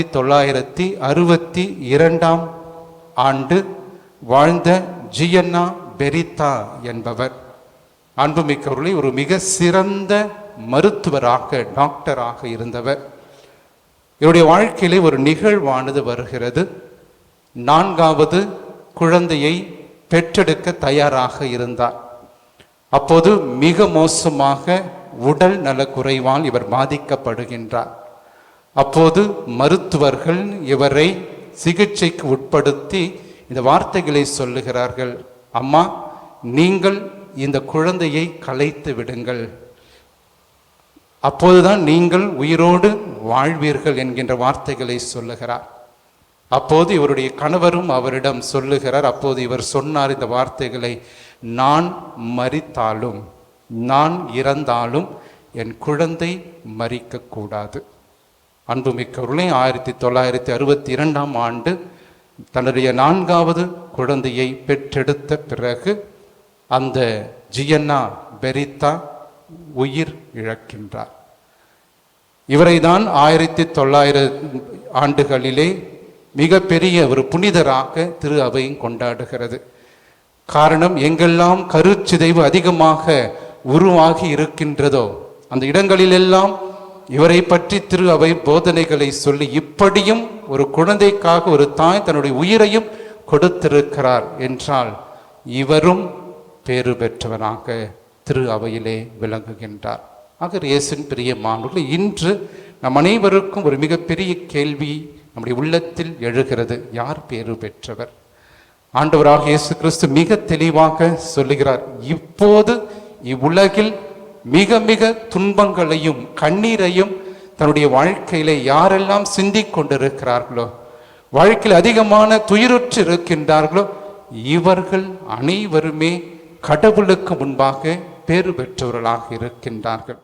1962 ஆண்டு வாழ்ந்த ஜியன்னா பெரித்தா என்பவர். அன்புமிக்கவர்களை ஒரு மிக சிறந்த மருத்துவராக, டாக்டராக இருந்தவர். இவருடைய வாழ்க்கையிலே ஒரு நிகழ்வானது வருகிறது. 4வது குழந்தையை பெற்றெடுக்க தயாராக இருந்தார். அப்போது மிக மோசமாக உடல் நலக்குறைவால் இவர் பாதிக்கப்படுகின்றார். அப்போது மருத்துவர்கள் இவரை சிகிச்சைக்கு உட்படுத்தி இந்த வார்த்தைகளை சொல்லுகிறார்கள்: அம்மா, நீங்கள் இந்த குழந்தையை கலைத்து விடுங்கள், அப்போதுதான் நீங்கள் உயிரோடு வாழ்வீர்கள் என்கின்ற வார்த்தைகளை சொல்லுகிறார். அப்போது இவருடைய கணவரும் அவரிடம் சொல்லுகிறார். அப்போது இவர் சொன்னார் இந்த வார்த்தைகளை: நான் மரித்தாலும், நான் இறந்தாலும் என் குழந்தை மரிக்கக்கூடாது. அன்புமிக்கவர்களே, 1962 ஆண்டு தன்னுடைய 4வது குழந்தையை பெற்றெடுத்த பிறகு அந்த ஜியன்னா பெரித்தா உயிர் இழக்கின்றார். இவரை தான் 1900 ஆண்டுகளிலே மிகப்பெரிய ஒரு புனிதராக திரு அவையும் கொண்டாடுகிறது. காரணம், எங்கெல்லாம் கருச்சிதைவு அதிகமாக உருவாகி இருக்கின்றதோ அந்த இடங்களிலெல்லாம் இவரை பற்றி திரு அவை போதனைகளை சொல்லி, இப்படியும் ஒரு குழந்தைக்காக ஒரு தாய் தன்னுடைய உயிரையும் கொடுத்திருக்கிறார் என்றால் இவரும் பேறு பெற்றவராக திரு அவையிலே விளங்குகின்றார். ஆக இயேசுவின் பிரியமானவர்களே, இன்று நம் அனைவருக்கும் ஒரு மிகப்பெரிய கேள்வி நம்முடைய உள்ளத்தில் எழுகிறது: யார் பேறு பெற்றவர்? ஆண்டவராக இயேசு கிறிஸ்து மிக தெளிவாக சொல்லுகிறார்: இப்போது இவ்வுலகில் மிக மிக துன்பங்களையும் கண்ணீரையும் தன்னுடைய வாழ்க்கையில யாரெல்லாம் சிந்திக் கொண்டிருக்கிறார்களோ, வாழ்க்கையில் அதிகமான துயருற்று இருக்கின்றார்களோ, இவர்கள் அனைவருமே கடவுளுக்கு முன்பாக பேறு பெற்றவர்களாக இருக்கின்றார்கள்.